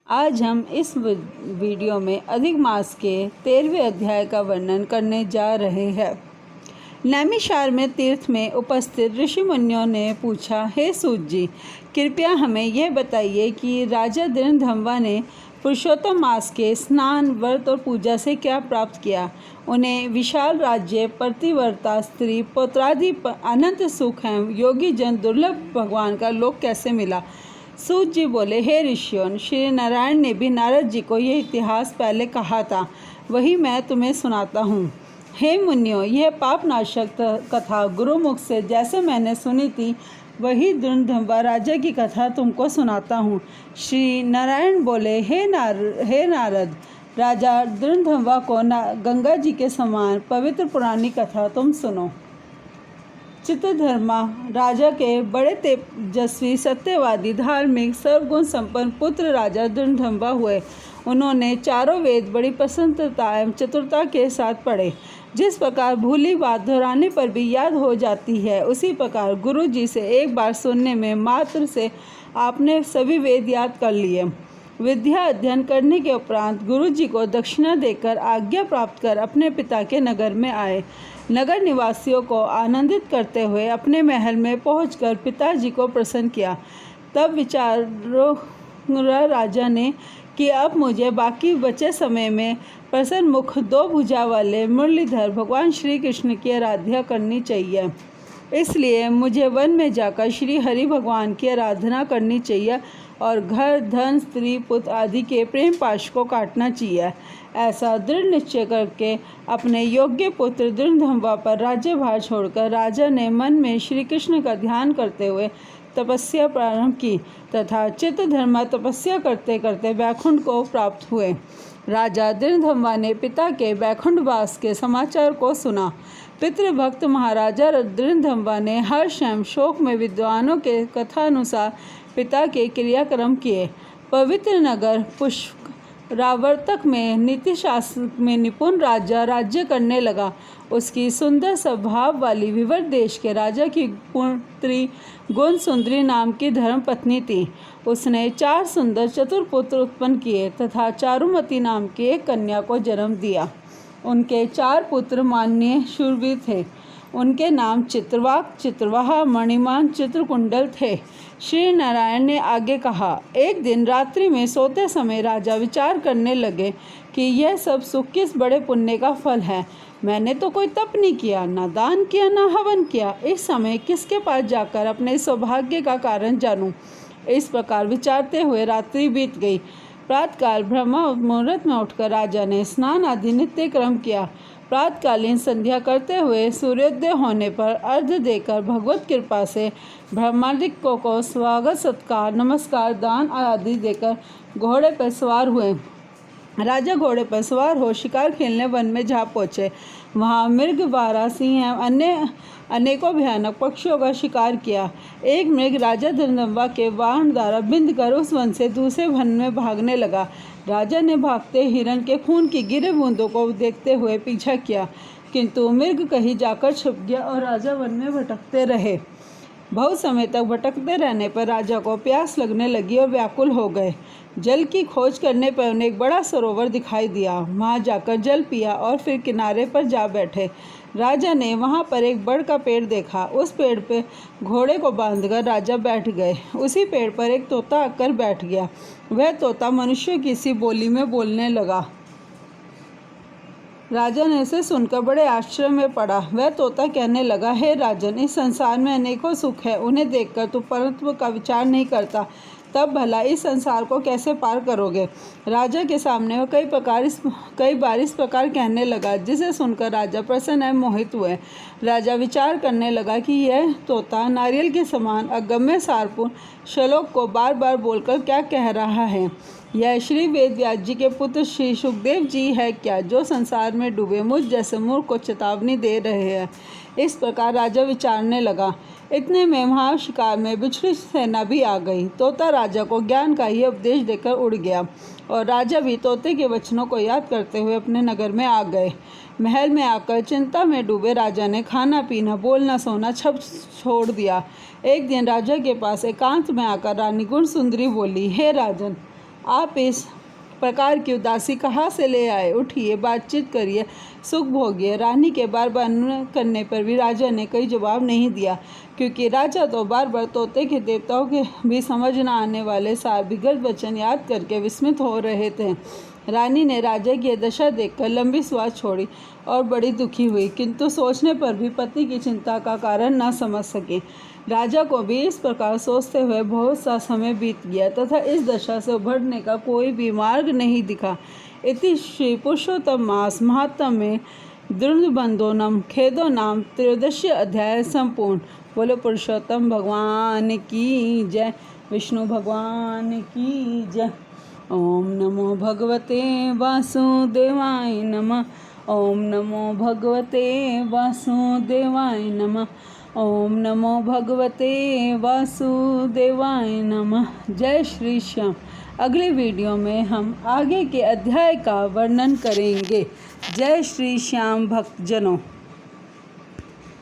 आज हम इस वीडियो में अधिक मास के 13वें अध्याय का वर्णन करने जा रहे हैं। नैमिषारण्य में तीर्थ में उपस्थित ऋषि मुनियों ने पूछा, हे सूत जी, कृपया हमें यह बताइए कि राजा दृढ़धम्वा ने पुरुषोत्तम मास के स्नान, व्रत और पूजा से क्या प्राप्त किया। उन्हें विशाल राज्य, पतिव्रता स्त्री, पौत्रादि अनंत सुख एवं योगी जन दुर्लभ भगवान का लोक कैसे मिला। सूत जी बोले, हे ऋषियों, श्री नारायण ने भी नारद जी को यह इतिहास पहले कहा था, वही मैं तुम्हें सुनाता हूँ। हे मुनियों, यह पापनाशक कथा गुरुमुख से जैसे मैंने सुनी थी, वही दृढ़धम्वा राजा की कथा तुमको सुनाता हूँ। श्री नारायण बोले, हे नारद, राजा दृढ़धम्वा को गंगा जी के समान पवित्र पुरानी कथा तुम सुनो। चित्रधर्मा राजा के बड़े तेजस्वी, सत्यवादी, धार्मिक, सर्वगुण संपन्न पुत्र राजा दृढ़धम्वा हुए। उन्होंने चारों वेद बड़ी प्रसन्नता एवं चतुरता के साथ पढ़े। जिस प्रकार भूली बात दोहराने पर भी याद हो जाती है, उसी प्रकार गुरु जी से एक बार सुनने में मात्र से आपने सभी वेद याद कर लिए। विद्या अध्ययन करने के उपरांत गुरु जी को दक्षिणा देकर आज्ञा प्राप्त कर अपने पिता के नगर में आए। नगर निवासियों को आनंदित करते हुए अपने महल में पहुंचकर पिताजी को प्रसन्न किया। तब विचारो राजा ने कि अब मुझे बाकी बचे समय में प्रसन्न मुख, दो भुजा वाले मुरलीधर भगवान श्री कृष्ण की आराधना करनी चाहिए। इसलिए मुझे वन में जाकर श्री हरि भगवान की आराधना करनी चाहिए और घर, धन, स्त्री, पुत्र आदि के प्रेम पाश को काटना चाहिए। ऐसा दृढ़ निश्चय करके अपने योग्य पुत्र दृढ़धम्वा पर राज्यभार छोड़कर राजा ने मन में श्री कृष्ण का ध्यान करते हुए तपस्या प्रारंभ की तथा चित्तधर्मा तपस्या करते करते वैकुंठ को प्राप्त हुए। राजा दृढ़धम्वा ने पिता के वैकुंठवास के समाचार को सुना। पितृभक्त महाराजा दृढ़धम्वा ने हर्ष एवं शोक में विद्वानों के कथानुसार पिता के क्रियाक्रम किए। पवित्र नगर पुष्करावर्तक में नीति शास्त्र में निपुण राजा राज्य करने लगा। उसकी सुंदर स्वभाव वाली विवर देश के राजा की पुत्री गुण सुंदरी नाम की धर्मपत्नी थी। उसने 4 सुंदर चतुर पुत्र उत्पन्न किए तथा चारुमती नाम की एक कन्या को जन्म दिया। उनके 4 पुत्र माननीय शूरवीर थे। उनके नाम चित्रवाक, चित्रवाहा, मणिमान, चित्रकुंडल थे। श्री नारायण ने आगे कहा, एक दिन रात्रि में सोते समय राजा विचार करने लगे कि यह सब सुख किस बड़े पुण्य का फल है। मैंने तो कोई तप नहीं किया, न दान किया, न हवन किया। इस समय किसके पास जाकर अपने सौभाग्य का कारण जानूं। इस प्रकार विचारते हुए रात्रि बीत गई। प्रातःकाल ब्रह्म मुहूर्त में उठकर राजा ने स्नान आदि नित्य क्रम किया। प्रातःकालीन संध्या करते हुए सूर्योदय होने पर अर्घ्य देकर भगवत कृपा से ब्रह्मादिकों को स्वागत, सत्कार, नमस्कार, दान आदि देकर घोड़े पर सवार हुए। राजा घोड़े पर सवार हो शिकार खेलने वन में जा पहुँचे। वहाँ मृग, वारा, सिंह एवं अनेकों भयानक पक्षियों का शिकार किया। एक मृग राजा दृढ़धम्वा के वाहन द्वारा बिंध कर उस वन से दूसरे वन में भागने लगा। राजा ने भागते हिरण के खून की गिरे बूंदों को देखते हुए पीछा किया, किंतु मृग कहीं जाकर छुप गया और राजा वन में भटकते रहे। बहुत समय तक भटकते रहने पर राजा को प्यास लगने लगी और व्याकुल हो गए। जल की खोज करने पर उन्हें एक बड़ा सरोवर दिखाई दिया। वहां जाकर जल पिया और फिर किनारे पर जा बैठे। राजा ने वहां पर एक बड़ का पेड़ देखा। उस पेड़ पे घोड़े को बांधकर राजा बैठ गए। उसी पेड़ पर एक तोता आकर बैठ गया। वह तोता मनुष्य की सी बोली में बोलने लगा। राजा ने इसे सुनकर बड़े आश्चर्य में पड़ा। वह तोता कहने लगा, हे राजन, इस संसार में अनेकों सुख है, उन्हें देखकर तू परंतु का विचार नहीं करता, तब भला इस संसार को कैसे पार करोगे। राजा के सामने वह कई बार इस प्रकार कहने लगा, जिसे सुनकर राजा प्रसन्न एवं मोहित हुए। राजा विचार करने लगा कि यह तोता नारियल के समान अगम्य सारपूर्ण श्लोक को बार बार बोलकर क्या कह रहा है। यह श्री वेद व्यास जी के पुत्र श्री सुखदेव जी है क्या, जो संसार में डूबे मुझ जैसे मूर्ख को चेतावनी दे रहे हैं। इस प्रकार राजा विचारने लगा। इतने में वहाँ शिकार में बिछड़ी सेना भी आ गई। तोता राजा को ज्ञान का ही उपदेश देकर उड़ गया और राजा भी तोते के वचनों को याद करते हुए अपने नगर में आ गए। महल में आकर चिंता में डूबे राजा ने खाना पीना, बोलना सोना सब छोड़ दिया। एक दिन राजा के पास एकांत में आकर रानी गुण सुंदरी बोली, हे राजन, आप इस प्रकार की उदासी कहाँ से ले आए? उठिए, बातचीत करिए, सुख भोगिए। रानी के बार बार अनुरोध करने पर भी राजा ने कोई जवाब नहीं दिया, क्योंकि राजा तो बार बार तोते के देवताओं के भी समझ न आने वाले विगत वचन याद करके विस्मित हो रहे थे। रानी ने राजा की यह दशा देखकर लंबी श्वास छोड़ी और बड़ी दुखी हुई, किंतु सोचने पर भी पति की चिंता का कारण न समझ सकी। राजा को भी इस प्रकार सोचते हुए बहुत सा समय बीत गया तथा इस दशा से उभरने का कोई भी मार्ग नहीं दिखा। इति श्री पुरुषोत्तम मास महात्म्य में द्वंद्वबंधोनम खेदो नाम त्रयोदश अध्याय संपूर्ण। बोलो पुरुषोत्तम भगवान की जय, विष्णु भगवान की जय। ओम नमो भगवते वासुदेवाय नमः। ओम नमो भगवते वासुदेवाय नमः। ओम नमो भगवते वासुदेवाय नमः। जय श्री श्याम। अगले वीडियो में हम आगे के अध्याय का वर्णन करेंगे। जय श्री श्याम भक्तजनों।